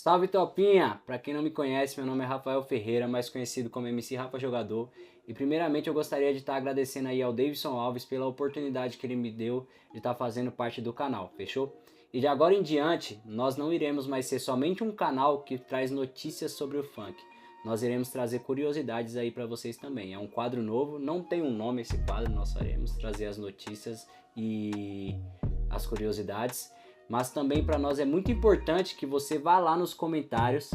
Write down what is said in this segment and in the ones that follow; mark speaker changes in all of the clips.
Speaker 1: Salve Topinha! Pra quem não me conhece, meu nome é Rafael Ferreira, mais conhecido como MC Rafa Jogador. E primeiramente eu gostaria de estar agradecendo aí ao Davidson Alves pela oportunidade que ele me deu de estar fazendo parte do canal, fechou? E de agora em diante, nós não iremos mais ser somente um canal que traz notícias sobre o funk. Nós iremos trazer curiosidades aí pra vocês também. É um quadro novo, não tem um nome esse quadro, nós faremos trazer as notícias e as curiosidades. Mas também para nós é muito importante que você vá lá nos comentários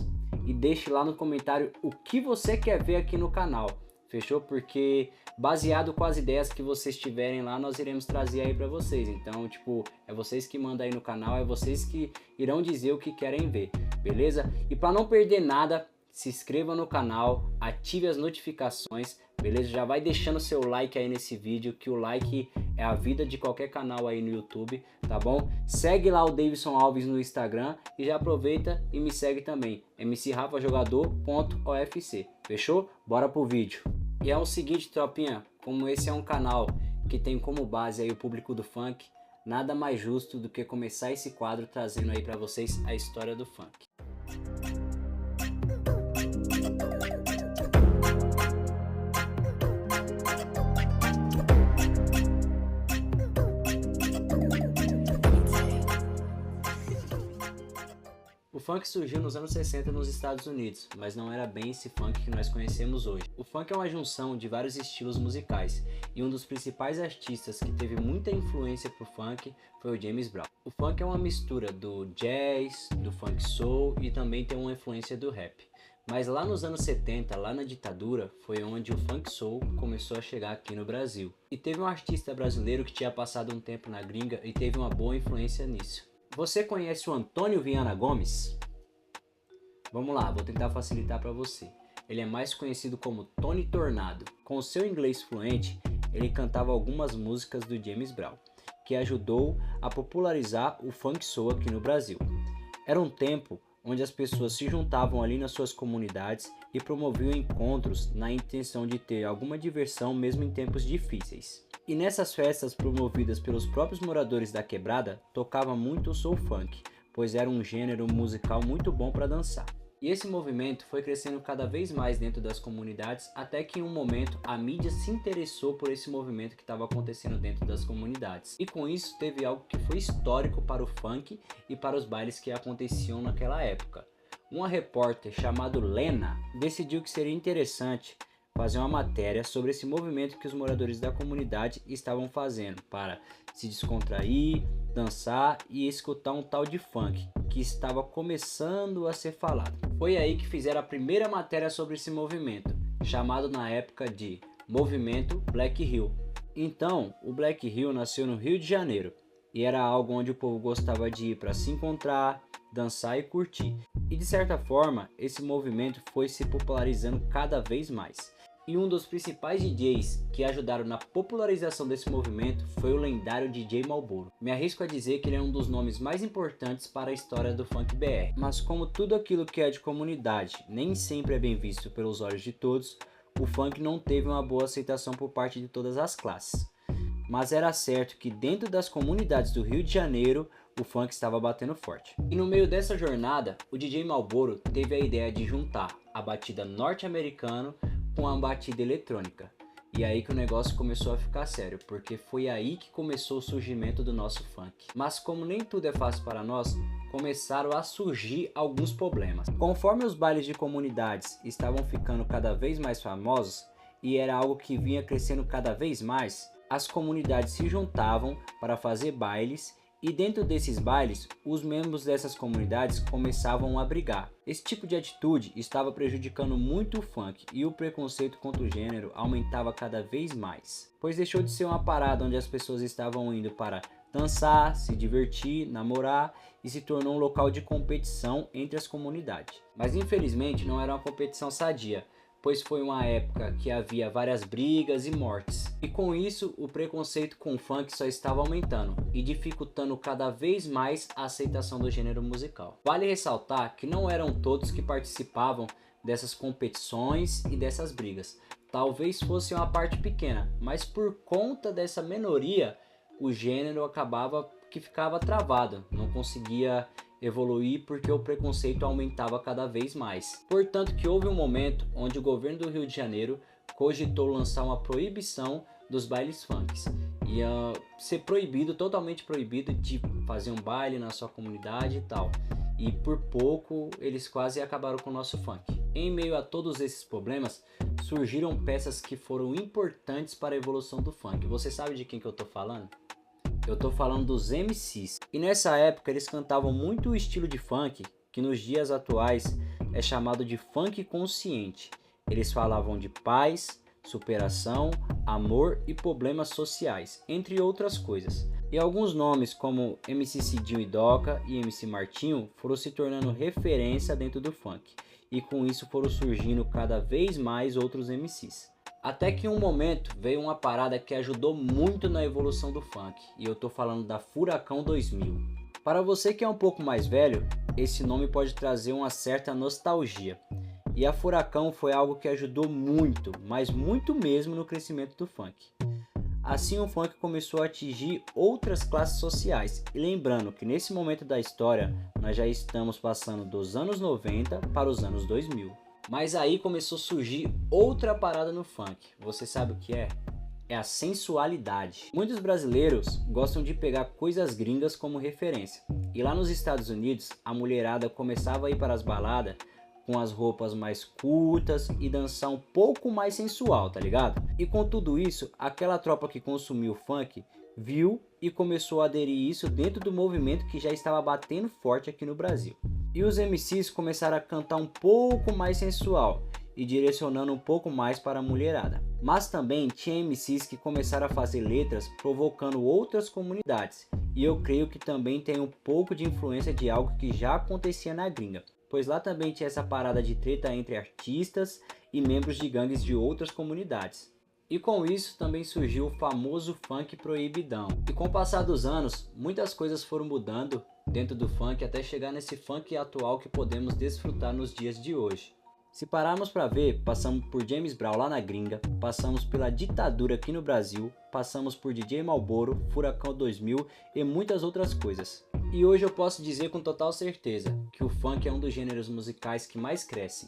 Speaker 1: e deixe lá no comentário o que você quer ver aqui no canal, fechou? Porque baseado com as ideias que vocês tiverem lá, nós iremos trazer aí para vocês. Então, tipo, é vocês que mandam aí no canal, é vocês que irão dizer o que querem ver, beleza? E para não perder nada, se inscreva no canal, ative as notificações, beleza? Já vai deixando seu like aí nesse vídeo, que o like é a vida de qualquer canal aí no YouTube, tá bom? Segue lá o Davidson Alves no Instagram e já aproveita e me segue também, mcrafajogador.ofc, fechou? Bora pro vídeo. E é o seguinte, tropinha, como esse é um canal que tem como base aí o público do funk, nada mais justo do que começar esse quadro trazendo aí pra vocês a história do funk. O funk surgiu nos anos 60 nos Estados Unidos, mas não era bem esse funk que nós conhecemos hoje. O funk é uma junção de vários estilos musicais, e um dos principais artistas que teve muita influência pro funk foi o James Brown. O funk é uma mistura do jazz, do funk soul e também tem uma influência do rap. Mas lá nos anos 70, lá na ditadura, foi onde o funk soul começou a chegar aqui no Brasil. E teve um artista brasileiro que tinha passado um tempo na gringa e teve uma boa influência nisso. Você conhece o Antônio Viana Gomes? Vamos lá, vou tentar facilitar para você. Ele é mais conhecido como Tony Tornado. Com seu inglês fluente, ele cantava algumas músicas do James Brown, que ajudou a popularizar o funk soul aqui no Brasil. Era um tempo onde as pessoas se juntavam ali nas suas comunidades e promoviam encontros na intenção de ter alguma diversão mesmo em tempos difíceis. E nessas festas promovidas pelos próprios moradores da quebrada, tocava muito o soul funk, pois era um gênero musical muito bom para dançar. E esse movimento foi crescendo cada vez mais dentro das comunidades, até que em um momento a mídia se interessou por esse movimento que estava acontecendo dentro das comunidades. E com isso teve algo que foi histórico para o funk e para os bailes que aconteciam naquela época. Uma repórter chamada Lena decidiu que seria interessante fazer uma matéria sobre esse movimento que os moradores da comunidade estavam fazendo para se descontrair, dançar e escutar um tal de funk que estava começando a ser falado. Foi aí que fizeram a primeira matéria sobre esse movimento, chamado na época de Movimento Black Hill. Então, o Black Hill nasceu no Rio de Janeiro e era algo onde o povo gostava de ir para se encontrar, dançar e curtir. E de certa forma, esse movimento foi se popularizando cada vez mais. E um dos principais DJs que ajudaram na popularização desse movimento foi o lendário DJ Malboro. Me arrisco a dizer que ele é um dos nomes mais importantes para a história do funk BR. Mas como tudo aquilo que é de comunidade nem sempre é bem visto pelos olhos de todos, o funk não teve uma boa aceitação por parte de todas as classes. Mas era certo que dentro das comunidades do Rio de Janeiro, o funk estava batendo forte. E no meio dessa jornada, o DJ Malboro teve a ideia de juntar a batida norte-americana com a batida eletrônica. E aí que o negócio começou a ficar sério, porque foi aí que começou o surgimento do nosso funk. Mas como nem tudo é fácil para nós, começaram a surgir alguns problemas. Conforme os bailes de comunidades estavam ficando cada vez mais famosos, e era algo que vinha crescendo cada vez mais, as comunidades se juntavam para fazer bailes, e dentro desses bailes, os membros dessas comunidades começavam a brigar. Esse tipo de atitude estava prejudicando muito o funk e o preconceito contra o gênero aumentava cada vez mais, pois deixou de ser uma parada onde as pessoas estavam indo para dançar, se divertir, namorar e se tornou um local de competição entre as comunidades. Mas infelizmente não era uma competição sadia, pois foi uma época que havia várias brigas e mortes. E com isso, o preconceito com o funk só estava aumentando e dificultando cada vez mais a aceitação do gênero musical. Vale ressaltar que não eram todos que participavam dessas competições e dessas brigas. Talvez fosse uma parte pequena, mas por conta dessa minoria, o gênero acabava que ficava travado, não conseguia evoluir porque o preconceito aumentava cada vez mais. Portanto que houve um momento onde o governo do Rio de Janeiro cogitou lançar uma proibição dos bailes funks. Ia ser proibido, totalmente proibido de fazer um baile na sua comunidade e tal. E por pouco eles quase acabaram com o nosso funk. Em meio a todos esses problemas, surgiram peças que foram importantes para a evolução do funk. Você sabe de quem que eu tô falando? Eu tô falando dos MCs. E nessa época eles cantavam muito o estilo de funk que nos dias atuais é chamado de funk consciente. Eles falavam de paz, superação, amor e problemas sociais, entre outras coisas. E alguns nomes como MC Cidinho e Doca e MC Martinho foram se tornando referência dentro do funk. E com isso foram surgindo cada vez mais outros MCs. Até que em um momento veio uma parada que ajudou muito na evolução do funk. E eu tô falando da Furacão 2000. Para você que é um pouco mais velho, esse nome pode trazer uma certa nostalgia. E a Furacão foi algo que ajudou muito, mas muito mesmo no crescimento do funk. Assim o funk começou a atingir outras classes sociais. E lembrando que nesse momento da história, nós já estamos passando dos anos 90 para os anos 2000. Mas aí começou a surgir outra parada no funk. Você sabe o que é? É a sensualidade. Muitos brasileiros gostam de pegar coisas gringas como referência. E lá nos Estados Unidos, a mulherada começava a ir para as baladas com as roupas mais curtas e dançar um pouco mais sensual, tá ligado? E com tudo isso, aquela tropa que consumiu o funk viu e começou a aderir isso dentro do movimento que já estava batendo forte aqui no Brasil. E os MCs começaram a cantar um pouco mais sensual e direcionando um pouco mais para a mulherada. Mas também tinha MCs que começaram a fazer letras provocando outras comunidades. E eu creio que também tem um pouco de influência de algo que já acontecia na gringa, pois lá também tinha essa parada de treta entre artistas e membros de gangues de outras comunidades. E com isso também surgiu o famoso funk proibidão. E com o passar dos anos, muitas coisas foram mudando dentro do funk até chegar nesse funk atual que podemos desfrutar nos dias de hoje. Se pararmos para ver, passamos por James Brown lá na gringa, passamos pela ditadura aqui no Brasil, passamos por DJ Malboro, Furacão 2000 e muitas outras coisas. E hoje eu posso dizer com total certeza que o funk é um dos gêneros musicais que mais crescem.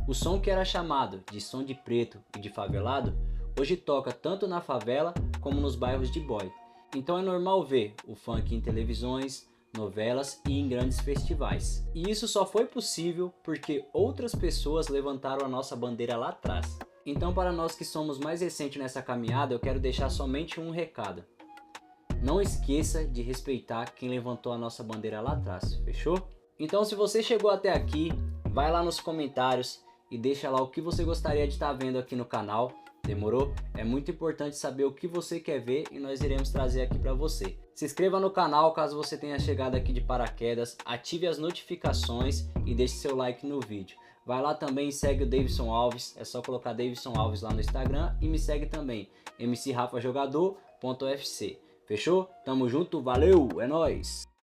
Speaker 1: O som que era chamado de som de preto e de favelado, hoje toca tanto na favela como nos bairros de boy. Então é normal ver o funk em televisões, novelas e em grandes festivais. E isso só foi possível porque outras pessoas levantaram a nossa bandeira lá atrás. Então para nós que somos mais recentes nessa caminhada, eu quero deixar somente um recado. Não esqueça de respeitar quem levantou a nossa bandeira lá atrás, fechou? Então se você chegou até aqui, vai lá nos comentários e deixa lá o que você gostaria de estar vendo aqui no canal. Demorou? É muito importante saber o que você quer ver e nós iremos trazer aqui para você. Se inscreva no canal caso você tenha chegado aqui de paraquedas, ative as notificações e deixe seu like no vídeo. Vai lá também e segue o Davidson Alves, é só colocar Davidson Alves lá no Instagram e me segue também, mcrafajogador.fc. Fechou? Tamo junto, valeu, é nóis!